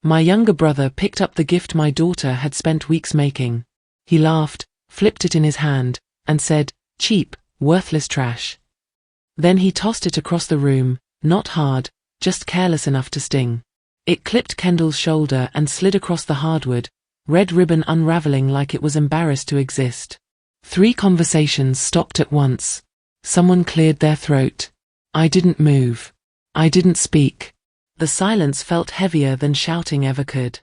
My younger brother picked up the gift my daughter had spent weeks making. He laughed, flipped it in his hand, and said, "Cheap, worthless trash." Then he tossed it across the room, not hard, just careless enough to sting. It clipped Kendall's shoulder and slid across the hardwood, red ribbon unraveling like it was embarrassed to exist. 3 conversations stopped at once. Someone cleared their throat. I didn't move. I didn't speak. The silence felt heavier than shouting ever could.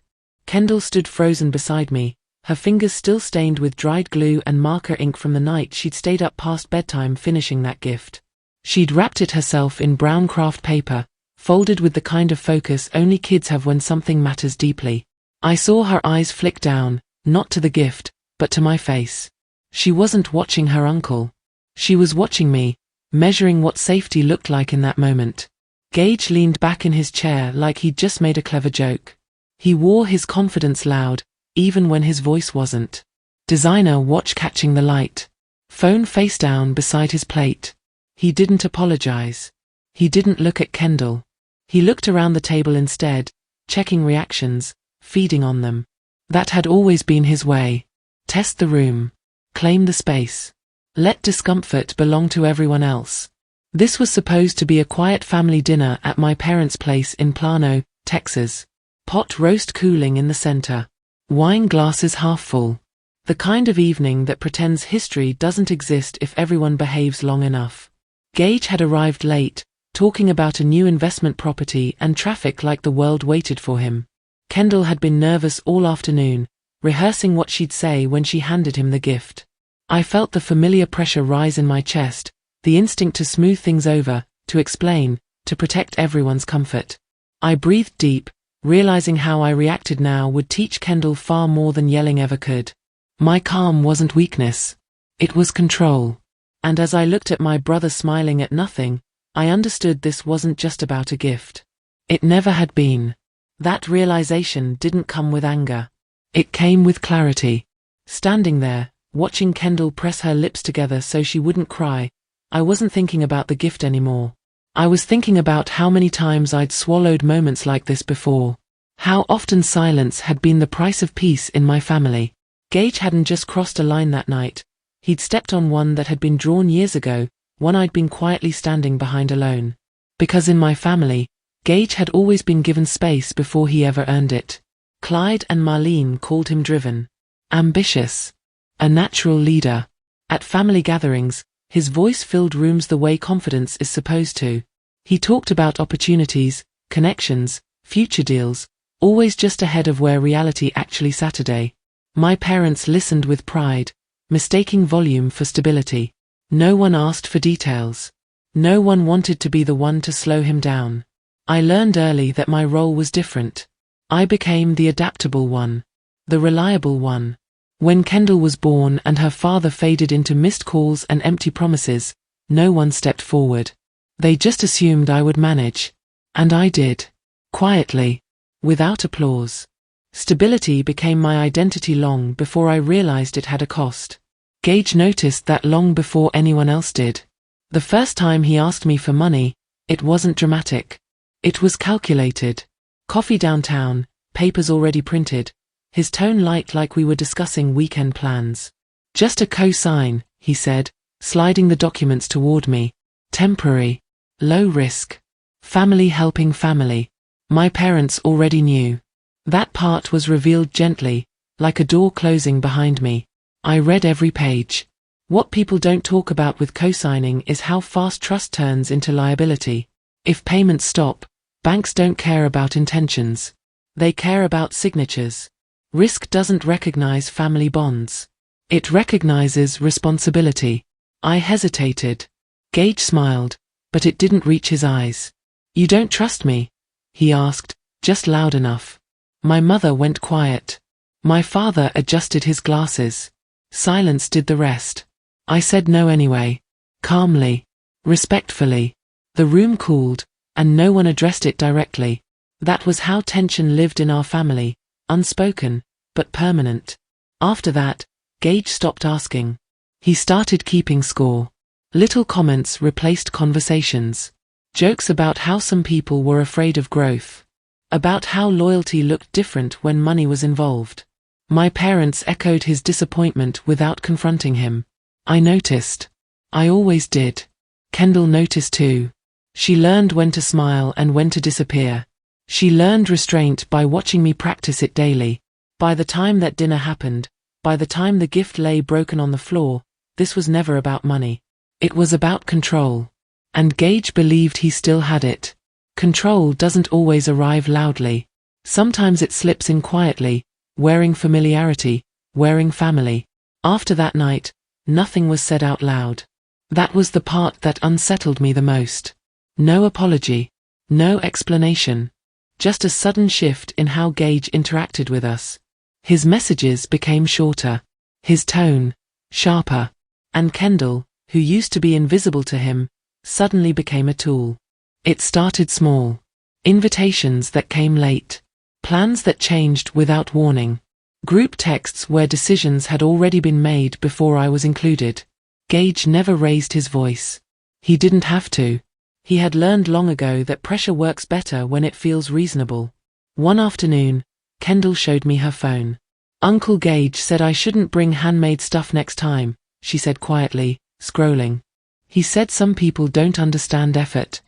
Kendall stood frozen beside me, her fingers still stained with dried glue and marker ink from the night she'd stayed up past bedtime finishing that gift. She'd wrapped it herself in brown craft paper, folded with the kind of focus only kids have when something matters deeply. I saw her eyes flick down, not to the gift, but to my face. She wasn't watching her uncle. She was watching me, measuring what safety looked like in that moment. Gage leaned back in his chair like he'd just made a clever joke. He wore his confidence loud, even when his voice wasn't. Designer watch catching the light. Phone face down beside his plate. He didn't apologize. He didn't look at Kendall. He looked around the table instead, checking reactions, feeding on them. That had always been his way. Test the room. Claim the space. Let discomfort belong to everyone else. This was supposed to be a quiet family dinner at my parents' place in Plano, Texas. Pot roast cooling in the center. Wine glasses half full. The kind of evening that pretends history doesn't exist if everyone behaves long enough. Gage had arrived late, talking about a new investment property and traffic like the world waited for him. Kendall had been nervous all afternoon, rehearsing what she'd say when she handed him the gift. I felt the familiar pressure rise in my chest, the instinct to smooth things over, to explain, to protect everyone's comfort. I breathed deep, realizing how I reacted now would teach Kendall far more than yelling ever could. My calm wasn't weakness. It was control. And as I looked at my brother smiling at nothing, I understood this wasn't just about a gift. It never had been. That realization didn't come with anger. It came with clarity. Standing there, watching Kendall press her lips together so she wouldn't cry, I wasn't thinking about the gift anymore. I was thinking about how many times I'd swallowed moments like this before. How often silence had been the price of peace in my family. Gage hadn't just crossed a line that night. He'd stepped on one that had been drawn years ago, one I'd been quietly standing behind alone. Because in my family, Gage had always been given space before he ever earned it. Clyde and Marlene called him driven. Ambitious. A natural leader. At family gatherings, his voice filled rooms the way confidence is supposed to. He talked about opportunities, connections, future deals, always just ahead of where reality actually sat today. My parents listened with pride, mistaking volume for stability. No one asked for details. No one wanted to be the one to slow him down. I learned early that my role was different. I became the adaptable one. The reliable one. When Kendall was born and her father faded into missed calls and empty promises, no one stepped forward. They just assumed I would manage. And I did. Quietly. Without applause. Stability became my identity long before I realized it had a cost. Gage noticed that long before anyone else did. The first time he asked me for money, it wasn't dramatic. It was calculated. Coffee downtown, papers already printed. His tone light like we were discussing weekend plans. Just a co-sign, he said, sliding the documents toward me. Temporary. Low risk. Family helping family. My parents already knew. That part was revealed gently, like a door closing behind me. I read every page. What people don't talk about with co-signing is how fast trust turns into liability. If payments stop, banks don't care about intentions. They care about signatures. Risk doesn't recognize family bonds. It recognizes responsibility. I hesitated. Gage smiled, but it didn't reach his eyes. You don't trust me? He asked, just loud enough. My mother went quiet. My father adjusted his glasses. Silence did the rest. I said no anyway. Calmly. Respectfully. The room cooled, and no one addressed it directly. That was how tension lived in our family, unspoken, but permanent. After that, Gage stopped asking. He started keeping score. Little comments replaced conversations. Jokes about how some people were afraid of growth. about how loyalty looked different when money was involved. My parents echoed his disappointment without confronting him. I noticed. I always did. Kendall noticed too. She learned when to smile and when to disappear. She learned restraint by watching me practice it daily. By the time that dinner happened, by the time the gift lay broken on the floor, this was never about money. It was about control. And Gage believed he still had it. Control doesn't always arrive loudly. Sometimes it slips in quietly, wearing familiarity, wearing family. After that night, nothing was said out loud. That was the part that unsettled me the most. No apology. No explanation. Just a sudden shift in how Gage interacted with us. His messages became shorter. His tone, sharper. And Kendall, who used to be invisible to him, suddenly became a tool. It started small. Invitations that came late. Plans that changed without warning. Group texts where decisions had already been made before I was included. Gage never raised his voice. He didn't have to. He had learned long ago that pressure works better when it feels reasonable. One afternoon, Kendall showed me her phone. Uncle Gage said I shouldn't bring handmade stuff next time, she said quietly, scrolling. He said some people don't understand effort.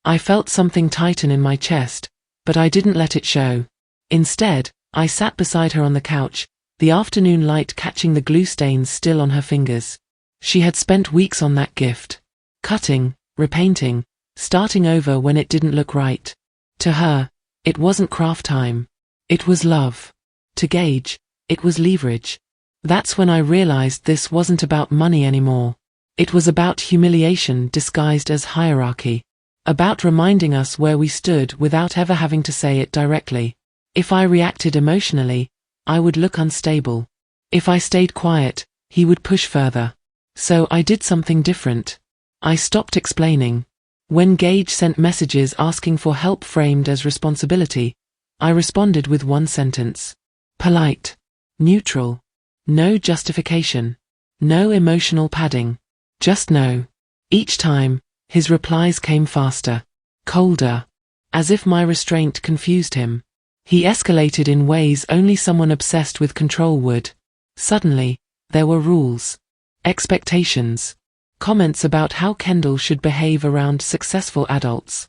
I felt something tighten in my chest, but I didn't let it show. Instead, I sat beside her on the couch, the afternoon light catching the glue stains still on her fingers. She had spent weeks on that gift. Cutting, repainting, starting over when it didn't look right. To her, it wasn't craft time. It was love. To Gage, it was leverage. That's when I realized this wasn't about money anymore. It was about humiliation disguised as hierarchy. About reminding us where we stood without ever having to say it directly. If I reacted emotionally, I would look unstable. If I stayed quiet, he would push further. So I did something different. I stopped explaining. When Gage sent messages asking for help framed as responsibility, I responded with one sentence. Polite. Neutral. No justification. No emotional padding. Just no. Each time, his replies came faster. Colder. As if my restraint confused him. He escalated in ways only someone obsessed with control would. Suddenly, there were rules. Expectations. Comments about how Kendall should behave around successful adults.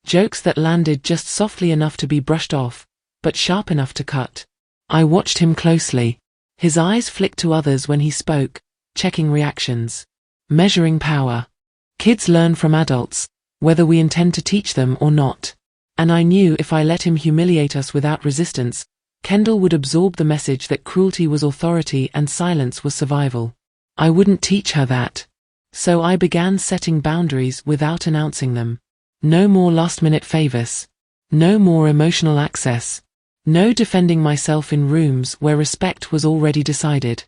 Jokes that landed just softly enough to be brushed off, but sharp enough to cut. I watched him closely. His eyes flicked to others when he spoke, checking reactions. Measuring power. Kids learn from adults, whether we intend to teach them or not. And I knew if I let him humiliate us without resistance, Kendall would absorb the message that cruelty was authority and silence was survival. I wouldn't teach her that. So I began setting boundaries without announcing them. No more last-minute favors. No more emotional access. No defending myself in rooms where respect was already decided.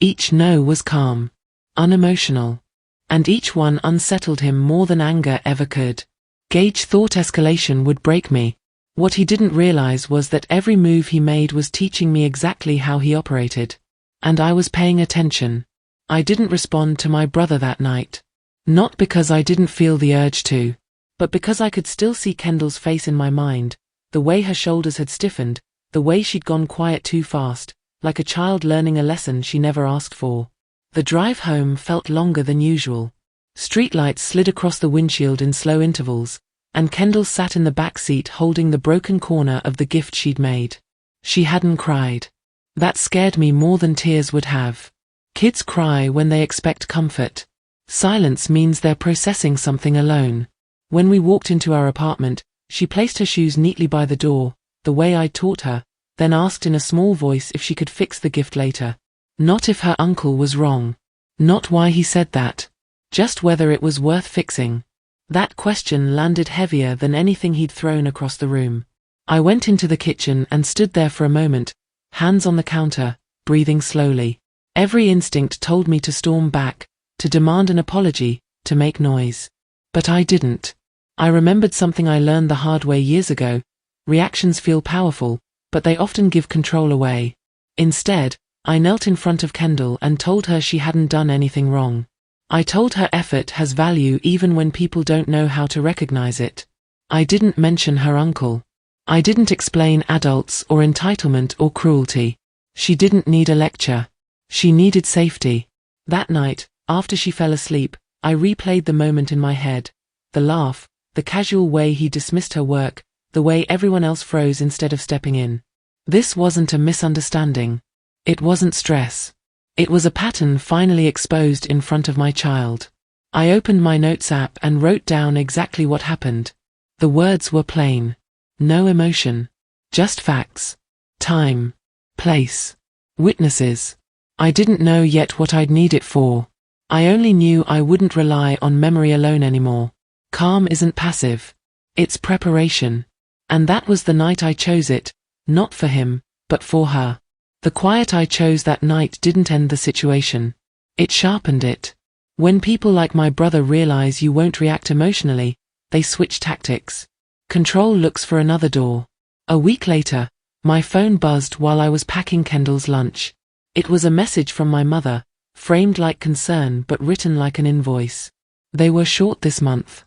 Each no was calm. Unemotional. And each one unsettled him more than anger ever could. Gage thought escalation would break me. What he didn't realize was that every move he made was teaching me exactly how he operated. And I was paying attention. I didn't respond to my brother that night. Not because I didn't feel the urge to, but because I could still see Kendall's face in my mind, the way her shoulders had stiffened, the way she'd gone quiet too fast, like a child learning a lesson she never asked for. The drive home felt longer than usual. Streetlights slid across the windshield in slow intervals, and Kendall sat in the back seat holding the broken corner of the gift she'd made. She hadn't cried. That scared me more than tears would have. Kids cry when they expect comfort. Silence means they're processing something alone. When we walked into our apartment, she placed her shoes neatly by the door, the way I taught her, then asked in a small voice if she could fix the gift later. Not if her uncle was wrong. Not why he said that. Just whether it was worth fixing. That question landed heavier than anything he'd thrown across the room. I went into the kitchen and stood there for a moment, hands on the counter, breathing slowly. Every instinct told me to storm back, to demand an apology, to make noise. But I didn't. I remembered something I learned the hard way years ago. Reactions feel powerful, but they often give control away. Instead, I knelt in front of Kendall and told her she hadn't done anything wrong. I told her effort has value even when people don't know how to recognize it. I didn't mention her uncle. I didn't explain adults or entitlement or cruelty. She didn't need a lecture. She needed safety. That night, after she fell asleep, I replayed the moment in my head. The laugh, the casual way he dismissed her work, the way everyone else froze instead of stepping in. This wasn't a misunderstanding. It wasn't stress. It was a pattern finally exposed in front of my child. I opened my notes app and wrote down exactly what happened. The words were plain. No emotion. Just facts. Time. Place. Witnesses. I didn't know yet what I'd need it for. I only knew I wouldn't rely on memory alone anymore. Calm isn't passive. It's preparation. And that was the night I chose it, not for him, but for her. The quiet I chose that night didn't end the situation. It sharpened it. When people like my brother realize you won't react emotionally, they switch tactics. Control looks for another door. A week later, my phone buzzed while I was packing Kendall's lunch. It was a message from my mother, framed like concern but written like an invoice. They were short this month.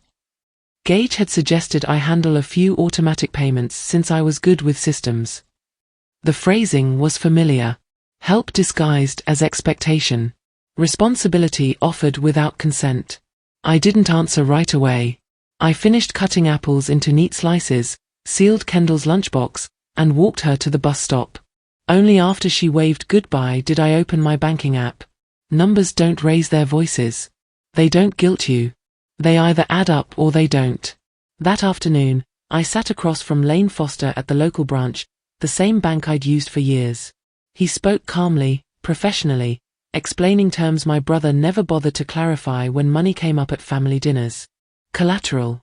Gage had suggested I handle a few automatic payments since I was good with systems. The phrasing was familiar. Help disguised as expectation. Responsibility offered without consent. I didn't answer right away. I finished cutting apples into neat slices, sealed Kendall's lunchbox, and walked her to the bus stop. Only after she waved goodbye did I open my banking app. Numbers don't raise their voices. They don't guilt you. They either add up or they don't. That afternoon, I sat across from Lane Foster at the local branch, the same bank I'd used for years. He spoke calmly, professionally, explaining terms my brother never bothered to clarify when money came up at family dinners. Collateral.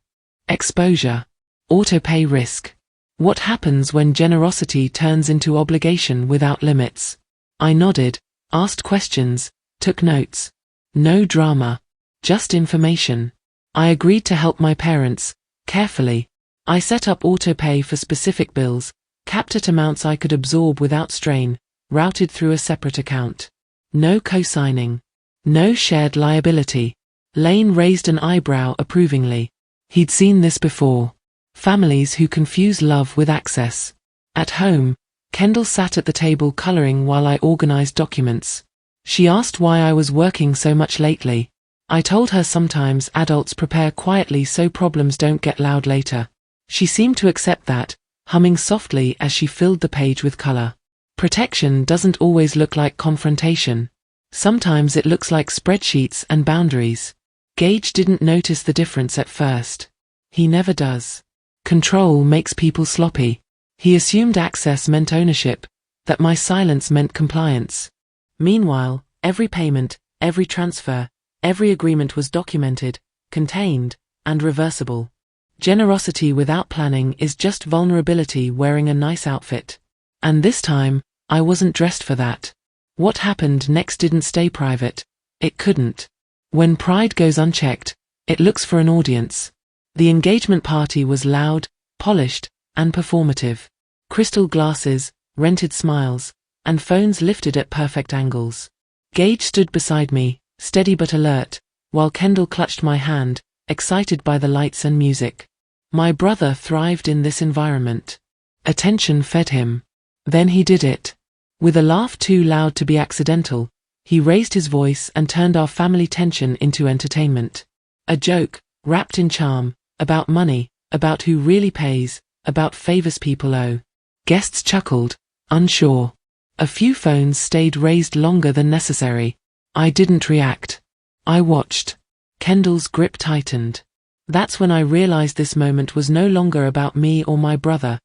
Exposure. Auto-pay risk. What happens when generosity turns into obligation without limits? I nodded, asked questions, took notes. No drama. Just information. I agreed to help my parents, carefully. I set up auto-pay for specific bills, capped at amounts I could absorb without strain, routed through a separate account. No co-signing. No shared liability. Lane raised an eyebrow approvingly. He'd seen this before. Families who confuse love with access. At home, Kendall sat at the table coloring while I organized documents. She asked why I was working so much lately. I told her sometimes adults prepare quietly so problems don't get loud later. She seemed to accept that, humming softly as she filled the page with color. Protection doesn't always look like confrontation. Sometimes it looks like spreadsheets and boundaries. Gage didn't notice the difference at first. He never does. Control makes people sloppy. He assumed access meant ownership, that my silence meant compliance. Meanwhile, every payment, every transfer, every agreement was documented, contained, and reversible. Generosity without planning is just vulnerability wearing a nice outfit. And this time, I wasn't dressed for that. What happened next didn't stay private. It couldn't. When pride goes unchecked, it looks for an audience. The engagement party was loud, polished, and performative. Crystal glasses, rented smiles, and phones lifted at perfect angles. Gage stood beside me, steady but alert, while Kendall clutched my hand, excited by the lights and music. My brother thrived in this environment. Attention fed him. Then he did it. With a laugh too loud to be accidental, he raised his voice and turned our family tension into entertainment. A joke, wrapped in charm, about money, about who really pays, about favors people owe. Guests chuckled, unsure. A few phones stayed raised longer than necessary. I didn't react. I watched. Kendall's grip tightened. That's when I realized this moment was no longer about me or my brother.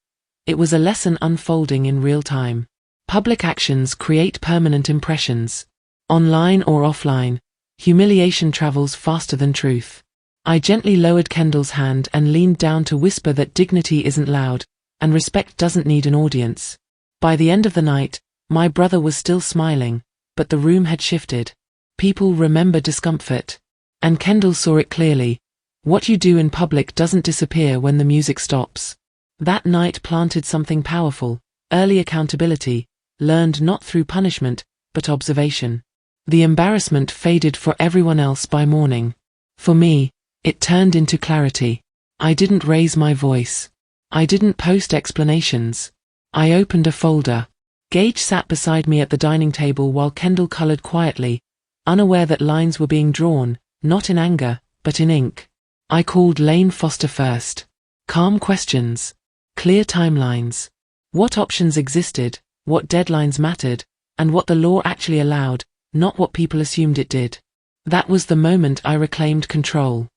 It was a lesson unfolding in real time. Public actions create permanent impressions. Online or offline, humiliation travels faster than truth. I gently lowered Kendall's hand and leaned down to whisper that dignity isn't loud, and respect doesn't need an audience. By the end of the night, my brother was still smiling, but the room had shifted. People remember discomfort. And Kendall saw it clearly. What you do in public doesn't disappear when the music stops. That night planted something powerful, early accountability, learned not through punishment, but observation. The embarrassment faded for everyone else by morning. For me, it turned into clarity. I didn't raise my voice. I didn't post explanations. I opened a folder. Gage sat beside me at the dining table while Kendall colored quietly, unaware that lines were being drawn, not in anger, but in ink. I called Lane Foster first. Calm questions. Clear timelines. What options existed, what deadlines mattered, and what the law actually allowed, not what people assumed it did. That was the moment I reclaimed control.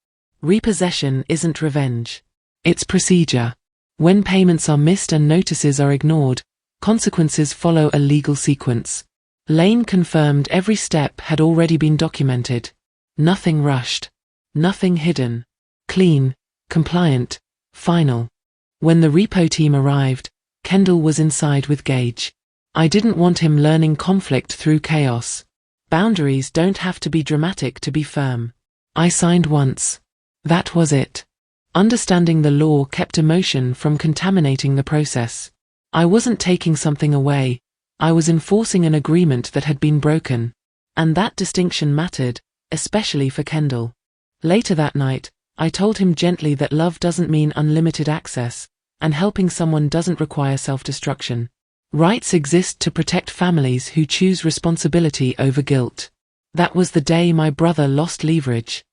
Repossession isn't revenge. It's procedure. When payments are missed and notices are ignored, consequences follow a legal sequence. Lane confirmed every step had already been documented. Nothing rushed. Nothing hidden. Clean, compliant, final. When the repo team arrived, Kendall was inside with Gage. I didn't want him learning conflict through chaos. Boundaries don't have to be dramatic to be firm. I signed once. That was it. Understanding the law kept emotion from contaminating the process. I wasn't taking something away, I was enforcing an agreement that had been broken. And that distinction mattered, especially for Kendall. Later that night, I told him gently that love doesn't mean unlimited access, and helping someone doesn't require self-destruction. Rights exist to protect families who choose responsibility over guilt. That was the day my brother lost leverage.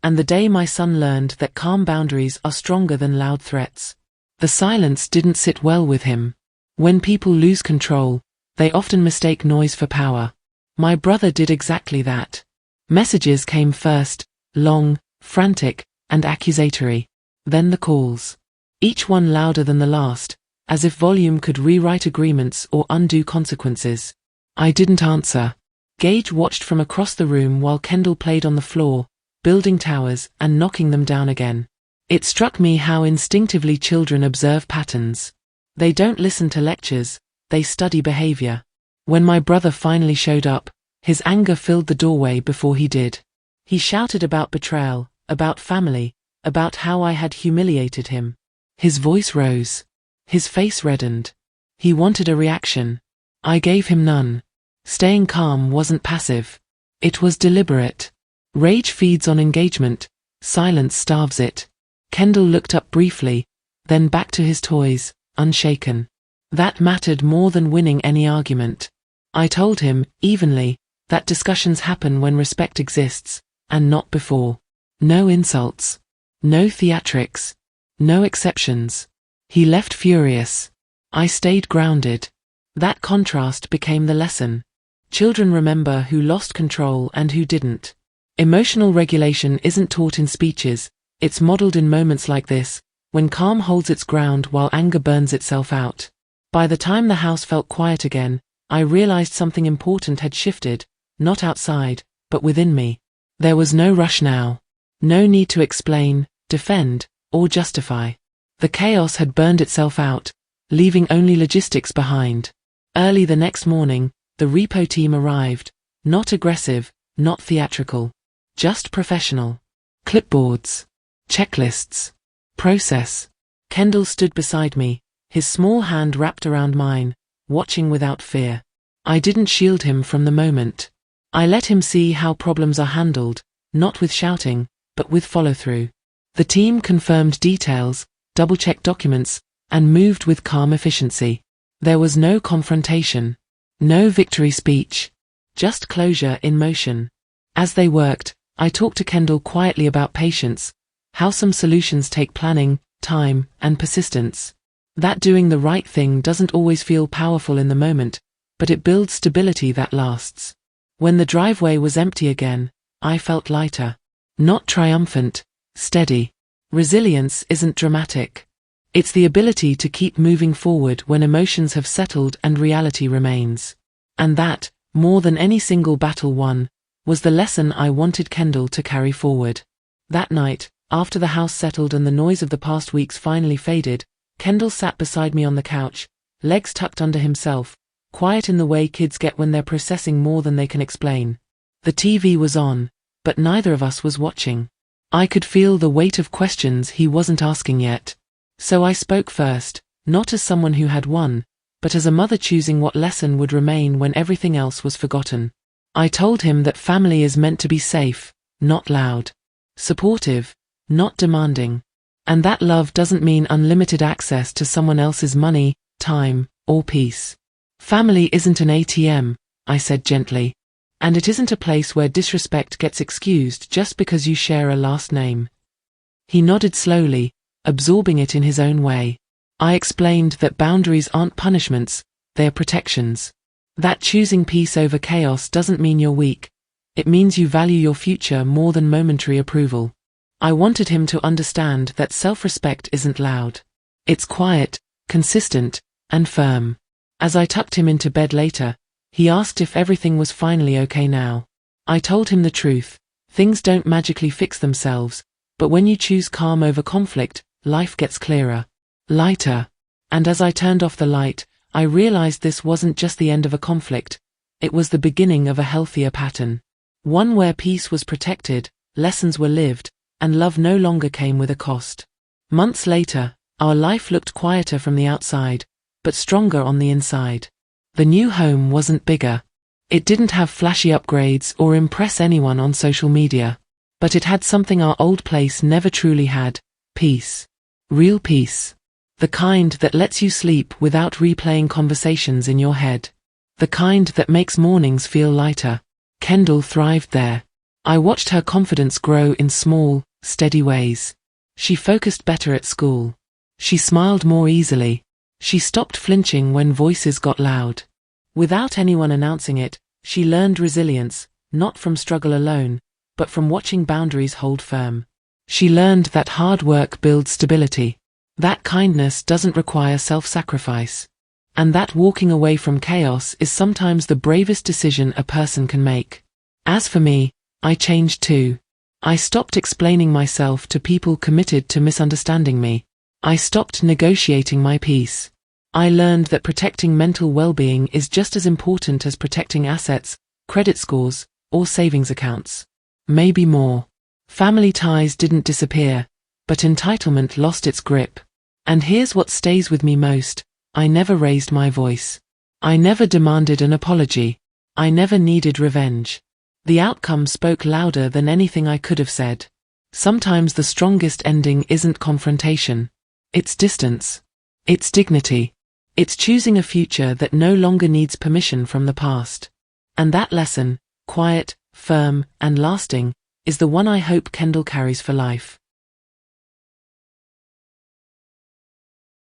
And the day my son learned that calm boundaries are stronger than loud threats. The silence didn't sit well with him. When people lose control, they often mistake noise for power. My brother did exactly that. Messages came first, long, frantic, and accusatory. Then the calls. Each one louder than the last, as if volume could rewrite agreements or undo consequences. I didn't answer. Gage watched from across the room while Kendall played on the floor, building towers and knocking them down again. It struck me how instinctively children observe patterns. They don't listen to lectures, they study behavior. When my brother finally showed up, his anger filled the doorway before he did. He shouted about betrayal, about family, about how I had humiliated him. His voice rose. His face reddened. He wanted a reaction. I gave him none. Staying calm wasn't passive. It was deliberate. Rage feeds on engagement, silence starves it. Kendall looked up briefly, then back to his toys, unshaken. That mattered more than winning any argument. I told him, evenly, that discussions happen when respect exists, and not before. No insults. No theatrics. No exceptions. He left furious. I stayed grounded. That contrast became the lesson. Children remember who lost control and who didn't. Emotional regulation isn't taught in speeches, it's modeled in moments like this, when calm holds its ground while anger burns itself out. By the time the house felt quiet again, I realized something important had shifted, not outside, but within me. There was no rush now. No need to explain, defend, or justify. The chaos had burned itself out, leaving only logistics behind. Early the next morning, the repo team arrived, not aggressive, not theatrical. Just professional. Clipboards. Checklists. Process. Kendall stood beside me, his small hand wrapped around mine, watching without fear. I didn't shield him from the moment. I let him see how problems are handled, not with shouting, but with follow-through. The team confirmed details, double-checked documents, and moved with calm efficiency. There was no confrontation. No victory speech. Just closure in motion. As they worked, I talked to Kendall quietly about patience, how some solutions take planning, time, and persistence. That doing the right thing doesn't always feel powerful in the moment, but it builds stability that lasts. When the driveway was empty again, I felt lighter. Not triumphant, steady. Resilience isn't dramatic. It's the ability to keep moving forward when emotions have settled and reality remains. And that, more than any single battle won, was the lesson I wanted Kendall to carry forward. That night, after the house settled and the noise of the past weeks finally faded, Kendall sat beside me on the couch, legs tucked under himself, quiet in the way kids get when they're processing more than they can explain. The TV was on, but neither of us was watching. I could feel the weight of questions he wasn't asking yet. So I spoke first, not as someone who had won, but as a mother choosing what lesson would remain when everything else was forgotten. I told him that family is meant to be safe, not loud. Supportive, not demanding. And that love doesn't mean unlimited access to someone else's money, time, or peace. Family isn't an ATM, I said gently. And it isn't a place where disrespect gets excused just because you share a last name. He nodded slowly, absorbing it in his own way. I explained that boundaries aren't punishments, they're protections. That choosing peace over chaos doesn't mean you're weak. It means you value your future more than momentary approval. I wanted him to understand that self-respect isn't loud. It's quiet, consistent, and firm. As I tucked him into bed later, he asked if everything was finally okay now. I told him the truth. Things don't magically fix themselves, but when you choose calm over conflict, life gets clearer, lighter. And as I turned off the light, I realized this wasn't just the end of a conflict. It was the beginning of a healthier pattern. One where peace was protected, lessons were lived, and love no longer came with a cost. Months later, our life looked quieter from the outside, but stronger on the inside. The new home wasn't bigger. It didn't have flashy upgrades or impress anyone on social media. But it had something our old place never truly had: peace. Real peace. The kind that lets you sleep without replaying conversations in your head. The kind that makes mornings feel lighter. Kendall thrived there. I watched her confidence grow in small, steady ways. She focused better at school. She smiled more easily. She stopped flinching when voices got loud. Without anyone announcing it, she learned resilience, not from struggle alone, but from watching boundaries hold firm. She learned that hard work builds stability. That kindness doesn't require self-sacrifice. And that walking away from chaos is sometimes the bravest decision a person can make. As for me, I changed too. I stopped explaining myself to people committed to misunderstanding me. I stopped negotiating my peace. I learned that protecting mental well-being is just as important as protecting assets, credit scores, or savings accounts. Maybe more. Family ties didn't disappear, but entitlement lost its grip. And here's what stays with me most: I never raised my voice. I never demanded an apology. I never needed revenge. The outcome spoke louder than anything I could have said. Sometimes the strongest ending isn't confrontation. It's distance. It's dignity. It's choosing a future that no longer needs permission from the past. And that lesson, quiet, firm, and lasting, is the one I hope Kendall carries for life.